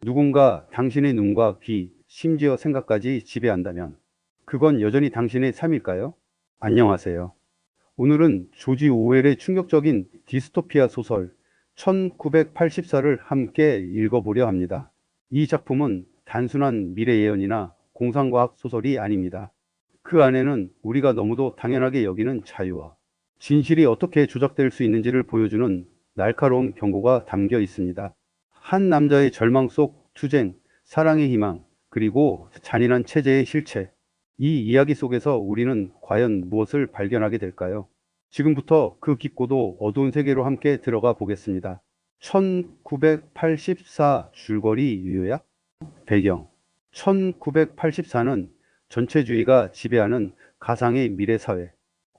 누군가 당신의 눈과 귀, 심지어 생각까지 지배한다면 그건 여전히 당신의 삶일까요? 안녕하세요. 오늘은 조지 오웰의 충격적인 디스토피아 소설 1984를 함께 읽어보려 합니다. 이 작품은 단순한 미래 예언이나 공상과학 소설이 아닙니다. 그 안에는 우리가 너무도 당연하게 여기는 자유와 진실이 어떻게 조작될 수 있는지를 보여주는 날카로운 경고가 담겨 있습니다. 한 남자의 절망 속 투쟁, 사랑의 희망, 그리고 잔인한 체제의 실체. 이 이야기 속에서 우리는 과연 무엇을 발견하게 될까요? 지금부터 그 깊고도 어두운 세계로 함께 들어가 보겠습니다. 1984 줄거리 요약? 배경. 1984는 전체주의가 지배하는 가상의 미래 사회,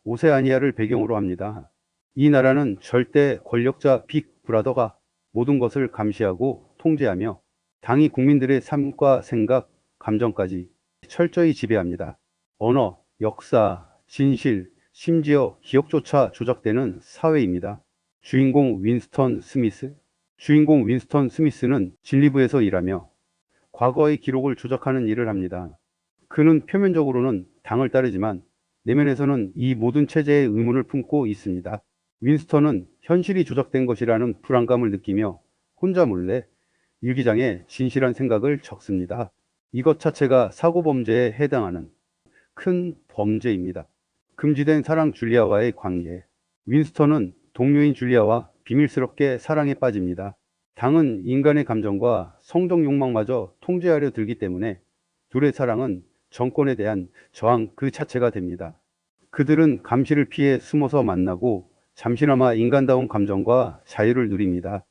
오세아니아를 배경으로 합니다. 이 나라는 절대 권력자 빅 브라더가 모든 것을 감시하고 통제하며 당이 국민들의 삶과 생각, 감정까지 철저히 지배합니다. 언어, 역사, 진실, 심지어 기억조차 조작되는 사회입니다. 주인공 윈스턴 스미스? 주인공 윈스턴 스미스는 진리부에서 일하며 과거의 기록을 조작하는 일을 합니다. 그는 표면적으로는 당을 따르지만 내면에서는 이 모든 체제에 의문을 품고 있습니다. 윈스턴은 현실이 조작된 것이라는 불안감을 느끼며 혼자 몰래 일기장에 진실한 생각을 적습니다. 이것 자체가 사고범죄에 해당하는 큰 범죄입니다. 금지된 사랑 줄리아와의 관계. 윈스턴은 동료인 줄리아와 비밀스럽게 사랑에 빠집니다. 당은 인간의 감정과 성적 욕망마저 통제하려 들기 때문에 둘의 사랑은 정권에 대한 저항 그 자체가 됩니다. 그들은 감시를 피해 숨어서 만나고 잠시나마 인간다운 감정과 자유를 누립니다.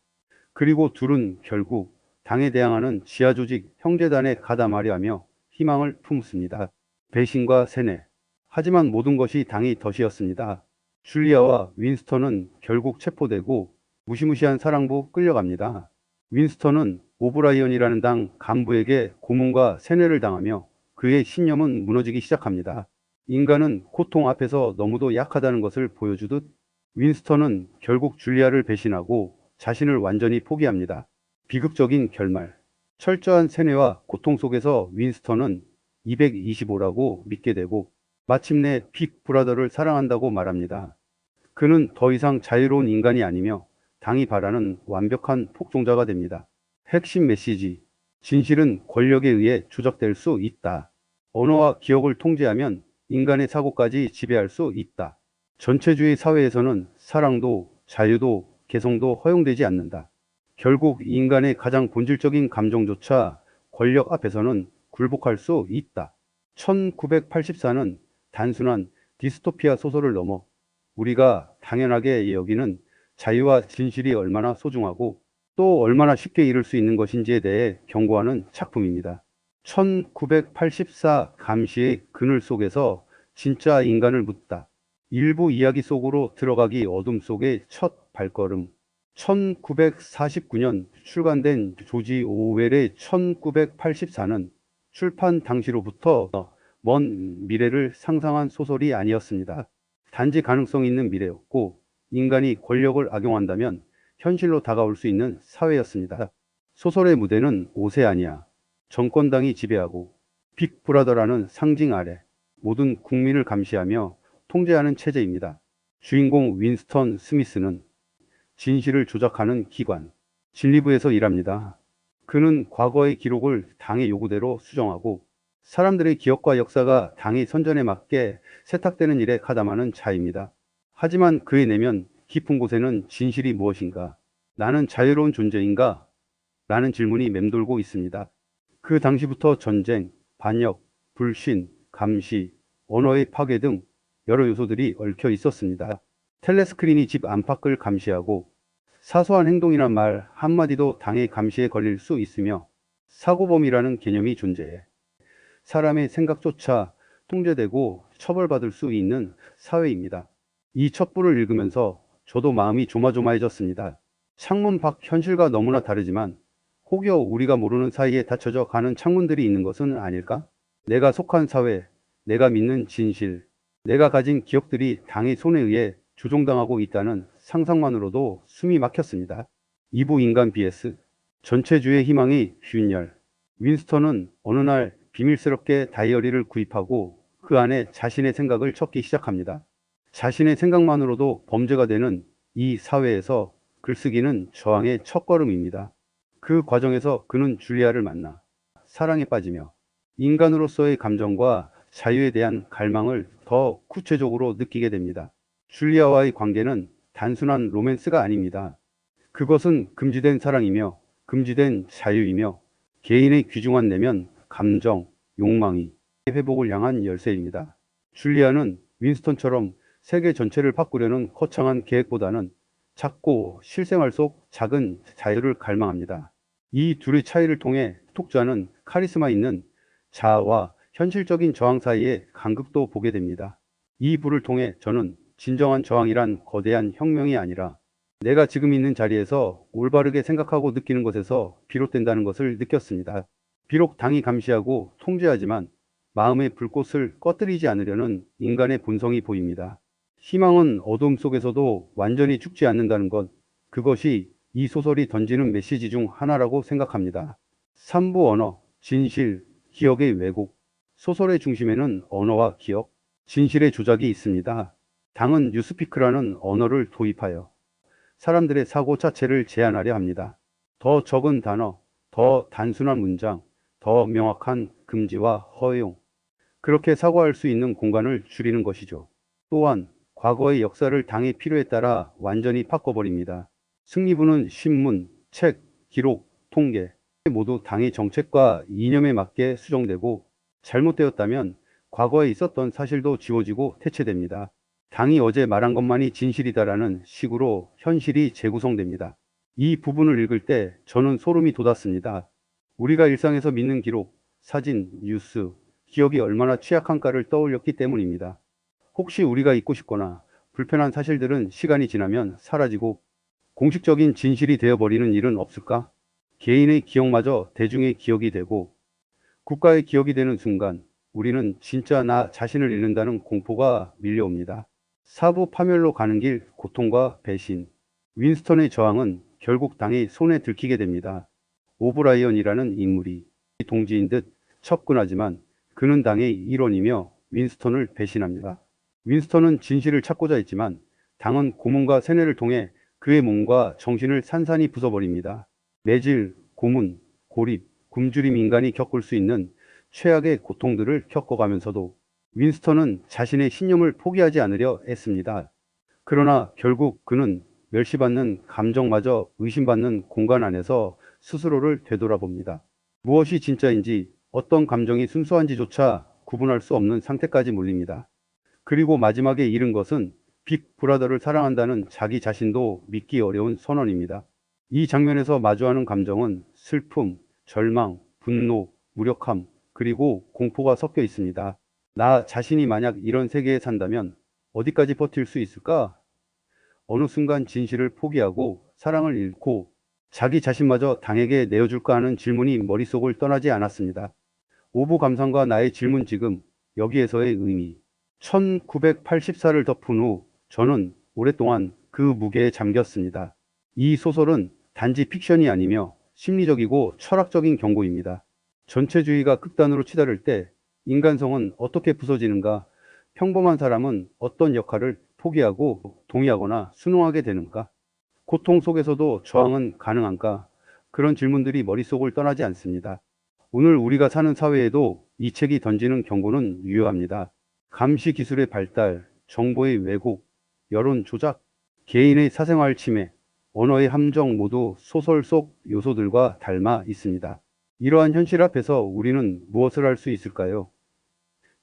그리고 둘은 결국 당에 대항하는 지하조직 형제단에 가담하려 하며 희망을 품습니다. 배신과 세뇌. 하지만 모든 것이 당이 덫이었습니다. 줄리아와 윈스턴은 결국 체포되고 무시무시한 사랑부 끌려갑니다. 윈스턴은 오브라이언이라는 당 간부에게 고문과 세뇌를 당하며 그의 신념은 무너지기 시작합니다. 인간은 고통 앞에서 너무도 약하다는 것을 보여주듯 윈스턴은 결국 줄리아를 배신하고 자신을 완전히 포기합니다. 비극적인 결말. 철저한 세뇌와 고통 속에서 윈스턴은 225라고 믿게 되고 마침내 빅 브라더를 사랑한다고 말합니다. 그는 더 이상 자유로운 인간이 아니며 당이 바라는 완벽한 복종자가 됩니다. 핵심 메시지. 진실은 권력에 의해 조작될 수 있다. 언어와 기억을 통제하면 인간의 사고까지 지배할 수 있다. 전체주의 사회에서는 사랑도 자유도 개성도 허용되지 않는다. 결국 인간의 가장 본질적인 감정조차 권력 앞에서는 굴복할 수 있다. 1984는 단순한 디스토피아 소설을 넘어 우리가 당연하게 여기는 자유와 진실이 얼마나 소중하고 또 얼마나 쉽게 이룰 수 있는 것인지에 대해 경고하는 작품입니다. 1984 감시의 그늘 속에서 진짜 인간을 묻다. 일부 이야기 속으로 들어가기 어둠 속의 첫 발걸음. 1949년 출간된 조지 오웰의 1984는 출판 당시로부터 먼 미래를 상상한 소설이 아니었습니다. 단지 가능성 있는 미래였고 인간이 권력을 악용한다면 현실로 다가올 수 있는 사회였습니다. 소설의 무대는 오세아니아, 정권당이 지배하고 빅브라더라는 상징 아래 모든 국민을 감시하며 통제하는 체제입니다. 주인공 윈스턴 스미스는 진실을 조작하는 기관, 진리부에서 일합니다. 그는 과거의 기록을 당의 요구대로 수정하고 사람들의 기억과 역사가 당의 선전에 맞게 세탁되는 일에 가담하는 자입니다. 하지만 그의 내면 깊은 곳에는 진실이 무엇인가? 나는 자유로운 존재인가? 라는 질문이 맴돌고 있습니다. 그 당시부터 전쟁, 반역, 불신, 감시, 언어의 파괴 등 여러 요소들이 얽혀 있었습니다. 텔레스크린이 집 안팎을 감시하고 사소한 행동이나 말 한마디도 당의 감시에 걸릴 수 있으며 사고범이라는 개념이 존재해 사람의 생각조차 통제되고 처벌받을 수 있는 사회입니다. 이 첩보를 읽으면서 저도 마음이 조마조마해졌습니다. 창문 밖 현실과 너무나 다르지만 혹여 우리가 모르는 사이에 닫혀져 가는 창문들이 있는 것은 아닐까? 내가 속한 사회, 내가 믿는 진실, 내가 가진 기억들이 당의 손에 의해 조종당하고 있다는 상상만으로도 숨이 막혔습니다. 2부 인간 BS 전체주의 희망이 균열. 윈스턴은 어느 날 비밀스럽게 다이어리를 구입하고 그 안에 자신의 생각을 적기 시작합니다. 자신의 생각만으로도 범죄가 되는 이 사회에서 글쓰기는 저항의 첫걸음입니다. 그 과정에서 그는 줄리아를 만나 사랑에 빠지며 인간으로서의 감정과 자유에 대한 갈망을 더 구체적으로 느끼게 됩니다. 줄리아와의 관계는 단순한 로맨스가 아닙니다. 그것은 금지된 사랑이며 금지된 자유이며 개인의 귀중한 내면, 감정, 욕망이 회복을 향한 열쇠입니다. 줄리아는 윈스턴처럼 세계 전체를 바꾸려는 거창한 계획보다는 작고 실생활 속 작은 자유를 갈망합니다. 이 둘의 차이를 통해 독자는 카리스마 있는 자아와 현실적인 저항 사이의 간극도 보게 됩니다. 이 부를 통해 저는 진정한 저항이란 거대한 혁명이 아니라 내가 지금 있는 자리에서 올바르게 생각하고 느끼는 것에서 비롯된다는 것을 느꼈습니다. 비록 당이 감시하고 통제하지만 마음의 불꽃을 꺼뜨리지 않으려는 인간의 본성이 보입니다. 희망은 어둠 속에서도 완전히 죽지 않는다는 것, 그것이 이 소설이 던지는 메시지 중 하나라고 생각합니다. 3부 언어, 진실, 기억의 왜곡. 소설의 중심에는 언어와 기억, 진실의 조작이 있습니다. 당은 뉴스피크라는 언어를 도입하여 사람들의 사고 자체를 제한하려 합니다. 더 적은 단어, 더 단순한 문장, 더 명확한 금지와 허용. 그렇게 사고할 수 있는 공간을 줄이는 것이죠. 또한 과거의 역사를 당의 필요에 따라 완전히 바꿔버립니다. 승리부는 신문, 책, 기록, 통계 모두 당의 정책과 이념에 맞게 수정되고 잘못되었다면 과거에 있었던 사실도 지워지고 퇴체됩니다. 당이 어제 말한 것만이 진실이다라는 식으로 현실이 재구성됩니다. 이 부분을 읽을 때 저는 소름이 돋았습니다. 우리가 일상에서 믿는 기록, 사진, 뉴스, 기억이 얼마나 취약한가를 떠올렸기 때문입니다. 혹시 우리가 잊고 싶거나 불편한 사실들은 시간이 지나면 사라지고 공식적인 진실이 되어버리는 일은 없을까? 개인의 기억마저 대중의 기억이 되고 국가의 기억이 되는 순간 우리는 진짜 나 자신을 잃는다는 공포가 밀려옵니다. 사부 파멸로 가는 길, 고통과 배신. 윈스턴의 저항은 결국 당의 손에 들키게 됩니다. 오브라이언이라는 인물이 동지인 듯 첩근하지만 그는 당의 일원이며 윈스턴을 배신합니다. 윈스턴은 진실을 찾고자 했지만 당은 고문과 세뇌를 통해 그의 몸과 정신을 산산이 부숴버립니다. 매질, 고문, 고립, 굶주림 인간이 겪을 수 있는 최악의 고통들을 겪어가면서도 윈스턴은 자신의 신념을 포기하지 않으려 했습니다. 그러나 결국 그는 멸시받는 감정마저 의심받는 공간 안에서 스스로를 되돌아봅니다. 무엇이 진짜인지 어떤 감정이 순수한지조차 구분할 수 없는 상태까지 몰립니다. 그리고 마지막에 잃은 것은 빅 브라더를 사랑한다는 자기 자신도 믿기 어려운 선언입니다. 이 장면에서 마주하는 감정은 슬픔, 절망, 분노, 무력함, 그리고 공포가 섞여 있습니다. 나 자신이 만약 이런 세계에 산다면 어디까지 버틸 수 있을까? 어느 순간 진실을 포기하고 사랑을 잃고 자기 자신마저 당에게 내어줄까 하는 질문이 머릿속을 떠나지 않았습니다. 오부 감상과 나의 질문 지금 여기에서의 의미. 1984를 덮은 후 저는 오랫동안 그 무게에 잠겼습니다. 이 소설은 단지 픽션이 아니며 심리적이고 철학적인 경고입니다. 전체주의가 극단으로 치달을 때 인간성은 어떻게 부서지는가? 평범한 사람은 어떤 역할을 포기하고 동의하거나 순응하게 되는가? 고통 속에서도 저항은 가능한가? 그런 질문들이 머릿속을 떠나지 않습니다. 오늘 우리가 사는 사회에도 이 책이 던지는 경고는 유효합니다. 감시 기술의 발달, 정보의 왜곡, 여론 조작, 개인의 사생활 침해, 언어의 함정 모두 소설 속 요소들과 닮아 있습니다. 이러한 현실 앞에서 우리는 무엇을 할 수 있을까요?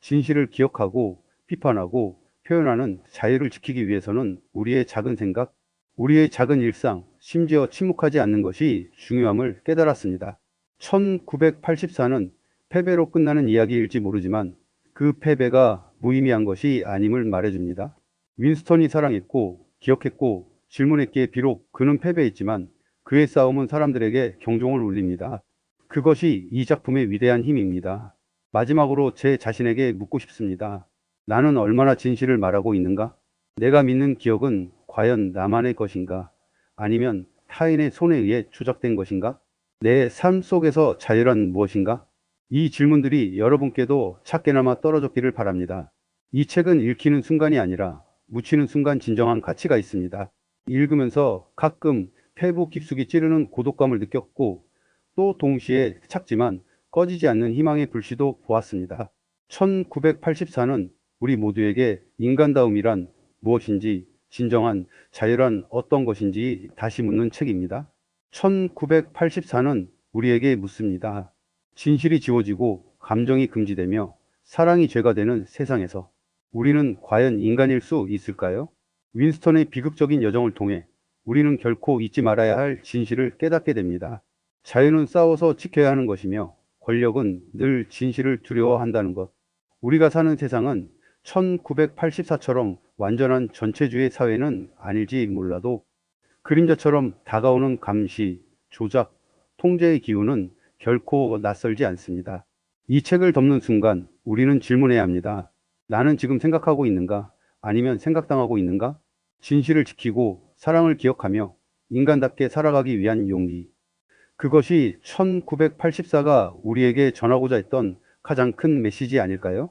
진실을 기억하고 비판하고 표현하는 자유를 지키기 위해서는 우리의 작은 생각, 우리의 작은 일상, 심지어 침묵하지 않는 것이 중요함을 깨달았습니다. 1984는 패배로 끝나는 이야기일지 모르지만 그 패배가 무의미한 것이 아님을 말해줍니다. 윈스턴이 사랑했고 기억했고 질문했기에 비록 그는 패배했지만 그의 싸움은 사람들에게 경종을 울립니다. 그것이 이 작품의 위대한 힘입니다. 마지막으로 제 자신에게 묻고 싶습니다. 나는 얼마나 진실을 말하고 있는가? 내가 믿는 기억은 과연 나만의 것인가? 아니면 타인의 손에 의해 조작된 것인가? 내 삶 속에서 자유란 무엇인가? 이 질문들이 여러분께도 작게나마 떨어졌기를 바랍니다. 이 책은 읽히는 순간이 아니라 묻히는 순간 진정한 가치가 있습니다. 읽으면서 가끔 폐부 깊숙이 찌르는 고독감을 느꼈고 또 동시에 작지만 꺼지지 않는 희망의 불씨도 보았습니다. 1984는 우리 모두에게 인간다움이란 무엇인지, 진정한 자유란 어떤 것인지 다시 묻는 책입니다. 1984는 우리에게 묻습니다. 진실이 지워지고 감정이 금지되며 사랑이 죄가 되는 세상에서 우리는 과연 인간일 수 있을까요? 윈스턴의 비극적인 여정을 통해 우리는 결코 잊지 말아야 할 진실을 깨닫게 됩니다. 자유는 싸워서 지켜야 하는 것이며 권력은 늘 진실을 두려워한다는 것. 우리가 사는 세상은 1984처럼 완전한 전체주의 사회는 아닐지 몰라도 그림자처럼 다가오는 감시, 조작, 통제의 기운은 결코 낯설지 않습니다. 이 책을 덮는 순간 우리는 질문해야 합니다. 나는 지금 생각하고 있는가? 아니면 생각당하고 있는가? 진실을 지키고 사랑을 기억하며 인간답게 살아가기 위한 용기. 그것이 1984가 우리에게 전하고자 했던 가장 큰 메시지 아닐까요?